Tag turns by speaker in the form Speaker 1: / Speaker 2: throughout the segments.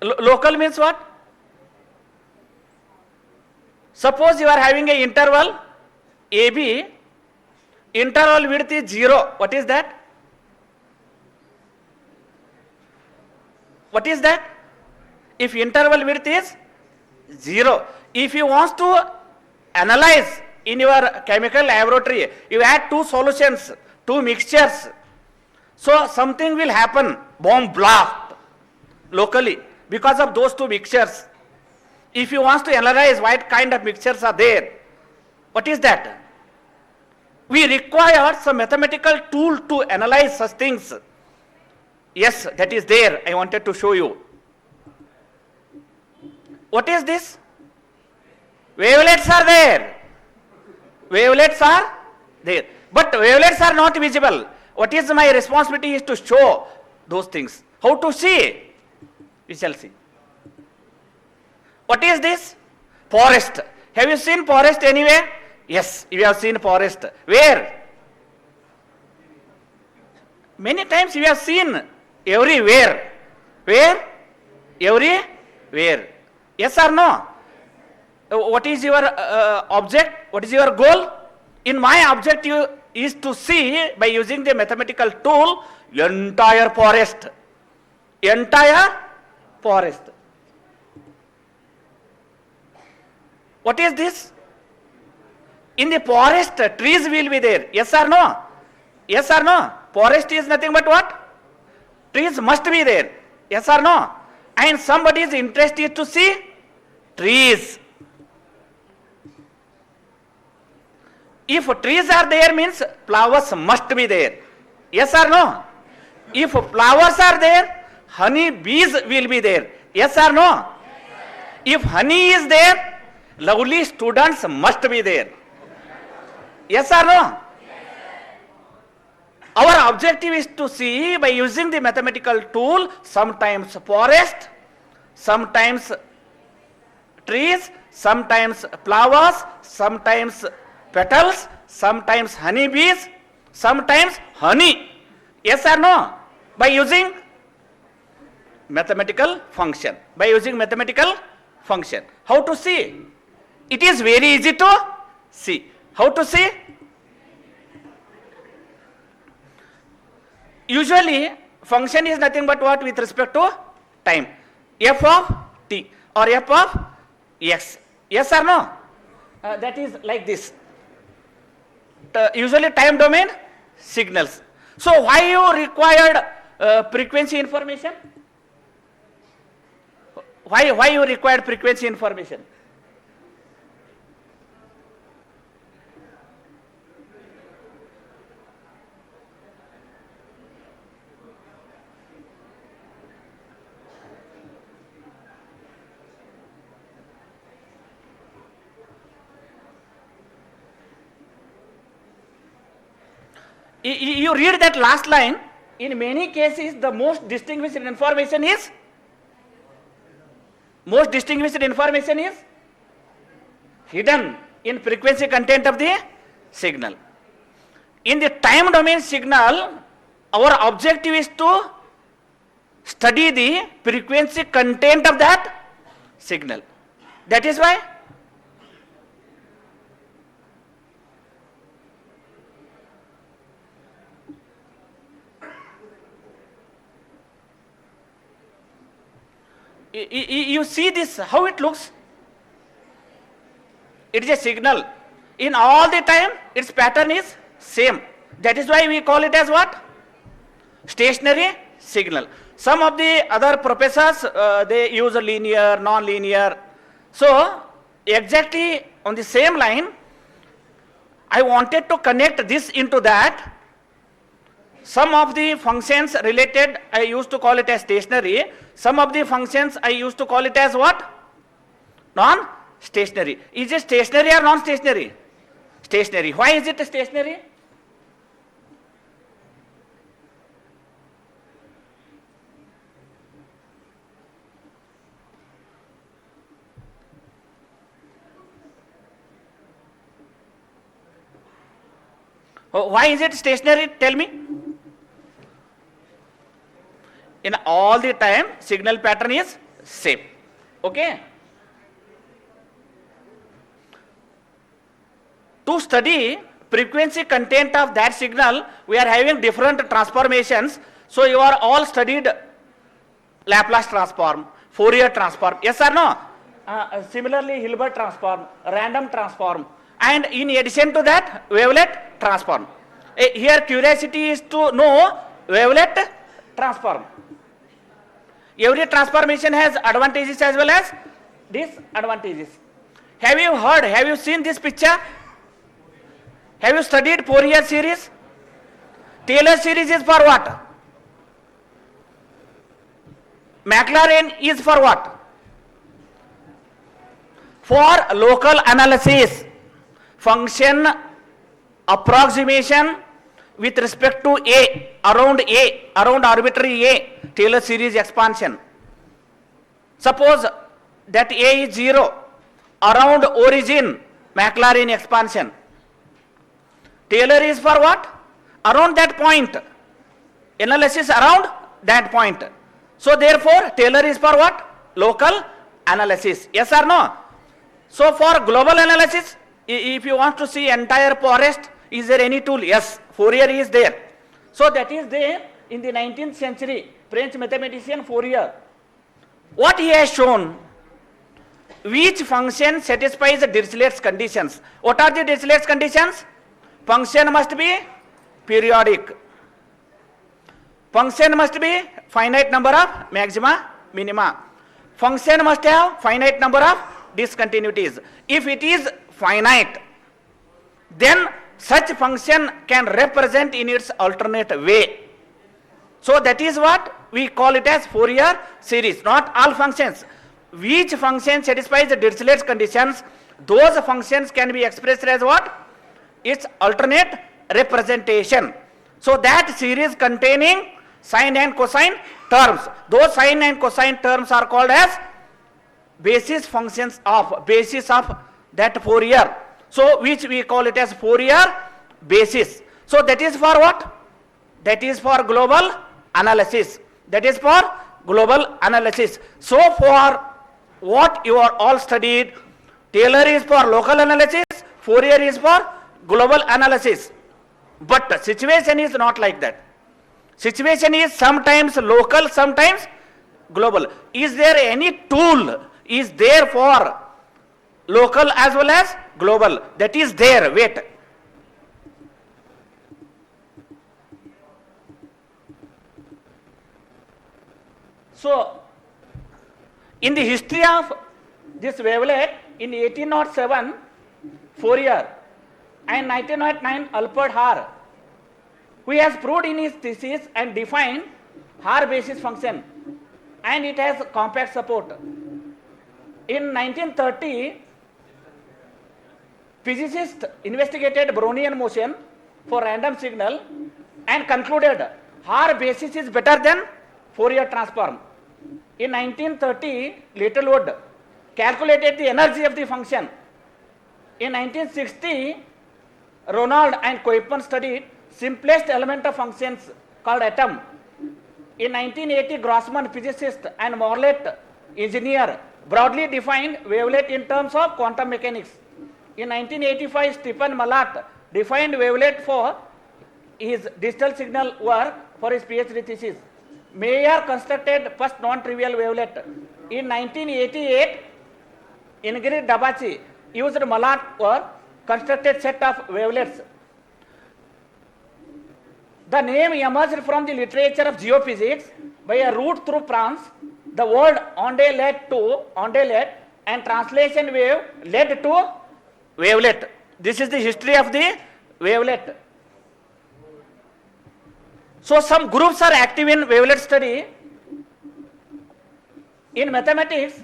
Speaker 1: Local means what? Suppose you are having a interval AB, interval width is 0. What is that? What is that? If interval width is 0, if you want to analyze in your chemical laboratory, you add two solutions, two mixtures. So something will happen, bomb blast locally because of those two mixtures. If you want to analyze what kind of mixtures are there, what is that? We require some mathematical tool to analyze such things. Yes, that is there. I wanted to show you. What is this? Wavelets are there. Wavelets are there. But wavelets are not visible. What is my responsibility is to show those things. How to see? We shall see. What is this? Forest. Have you seen forest anywhere? Yes, you have seen forest. Where? Many times we have seen everywhere. Where? Everywhere. Yes or no? What is your object? What is your goal? In my objective is to see by using the mathematical tool entire forest. Entire forest. What is this? In the forest, trees will be there. Yes or no? Yes or no? Forest is nothing but what? Trees must be there. Yes or no? And somebody is interested to see trees. If trees are there means flowers must be there. Yes or no? If flowers are there, honey bees will be there. Yes or no? If honey is there, lovely students must be there. Yes or no? Our objective is to see by using the mathematical tool, sometimes forest, sometimes trees, sometimes flowers, sometimes petals, sometimes honey bees, sometimes honey. Yes or no? By using mathematical function. By using mathematical function. How to see? It is very easy to see. How to see? Usually function is nothing but what with respect to time. F of t or f of x. Yes or no? That is like this. Usually time domain signals. So why you required frequency information? Why you required frequency information? You read that last line. In many cases, the most distinguished information is hidden in frequency content of the signal. In the time domain signal, our objective is to study the frequency content of that signal. That is why you see this, how it looks. It is a signal. In all the time, its pattern is same. That is why we call it as what? Stationary signal. Some of the other professors, they use a linear, non-linear. So, exactly on the same line, I wanted to connect this into that. Some of the functions related, I used to call it as stationary. Some of the functions I used to call it as what? Non-stationary. Is it stationary or non-stationary? Stationary. Why is it stationary? Oh, why is it stationary? Tell me. In all the time, signal pattern is same. Okay. To study frequency content of that signal, we are having different transformations. So you are all studied Laplace transform, Fourier transform, yes or no? Similarly, Hilbert transform, random transform, and in addition to that, wavelet transform. Here curiosity is to know wavelet transform. Every transformation has advantages as well as disadvantages. Have you heard, have you seen this picture? Have you studied Fourier series? Taylor series is for what? Maclaurin is for what? For local analysis, function approximation with respect to around arbitrary A, Taylor series expansion. Suppose that A is 0, around origin, Maclaurin expansion. Taylor is for what? Around that point. Analysis around that point. So therefore, Taylor is for what? Local analysis. Yes or no? So for global analysis, if you want to see entire forest, is there any tool? Yes, Fourier is there. So that is there in the 19th century, French mathematician Fourier. What he has shown, which function satisfies the Dirichlet's conditions. What are the Dirichlet's conditions? Function must be periodic. Function must be finite number of maxima, minima. Function must have finite number of discontinuities. If it is finite, then such function can represent in its alternate way. So that is what we call it as Fourier series, not all functions. Which function satisfies the Dirichlet's conditions, those functions can be expressed as what? Its alternate representation. So that series containing sine and cosine terms, those sine and cosine terms are called as basis functions of that Fourier. So which we call it as Fourier basis. So that is for what? That is for global analysis. That is for global analysis. So for what you are all studied, Taylor is for local analysis, Fourier is for global analysis. But the situation is not like that. Situation is sometimes local, sometimes global. Is there any tool is there for local as well as global? That is there. Wait. So, in the history of this wavelet, in 1807, Fourier and 1909, Alfred Haar, who has proved in his thesis and defined Haar basis function, and it has compact support. In 1930, physicists investigated Brownian motion for random signal and concluded Haar basis is better than Fourier transform. In 1930, Littlewood calculated the energy of the function. In 1960, Ronald and Koopman studied simplest element of functions called atom. In 1980, Grossman, physicist, and Morlet, engineer, broadly defined wavelet in terms of quantum mechanics. In 1985, Stephen Mallat defined wavelet for his digital signal work for his PhD thesis. Mayer constructed first non-trivial wavelet. In 1988, Ingrid Dabachi used Mallat for constructed set of wavelets. The name emerged from the literature of geophysics by a route through France. The word onde led to ondelet and translation wave led to wavelet. This is the history of the wavelet. So some groups are active in wavelet study. In mathematics,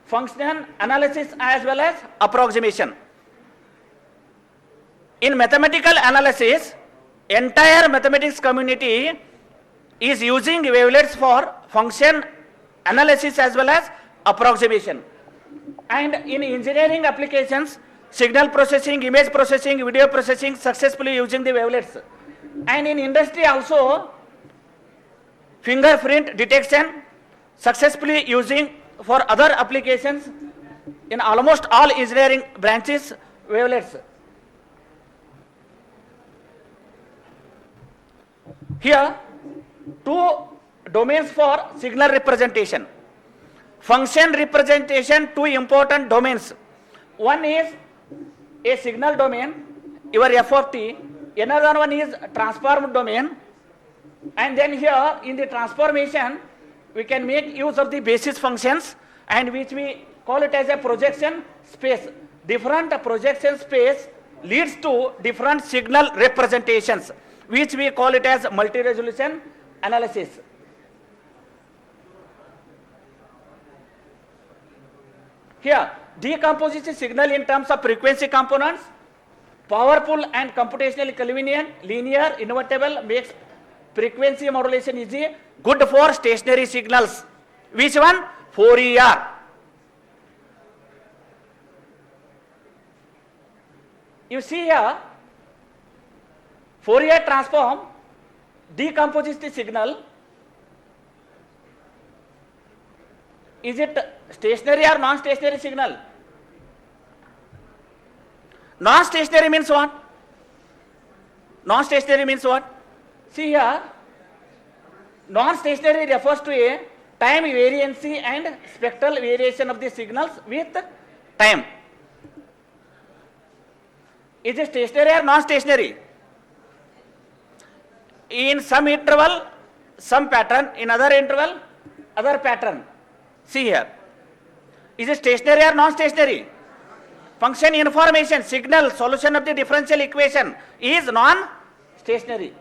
Speaker 1: function analysis as well as approximation. In mathematical analysis, entire mathematics community is using wavelets for function analysis as well as approximation. And in engineering applications, signal processing, image processing, video processing successfully using the wavelets. And in industry also, fingerprint detection successfully using for other applications in almost all engineering branches, wavelets. Here, two domains for signal representation. Function representation, two important domains. One is a signal domain, your f of t. Another one is transform domain. And then here in the transformation, we can make use of the basis functions, and which we call it as a projection space. Different projection space leads to different signal representations, which we call it as multi-resolution analysis. Here, decomposition signal in terms of frequency components, powerful and computationally convenient, linear, invertible, makes frequency modulation easy, good for stationary signals. Which one? Fourier. You see here, Fourier transform decomposes the signal. Is it stationary or non-stationary signal? Non-stationary means what? Non-stationary means what? See here, non-stationary refers to a time variancy and spectral variation of the signals with time. Is it stationary or non-stationary? In some interval, some pattern, in other interval, other pattern. See here. Is it stationary or non-stationary? Function information, signal, solution of the differential equation is non-stationary.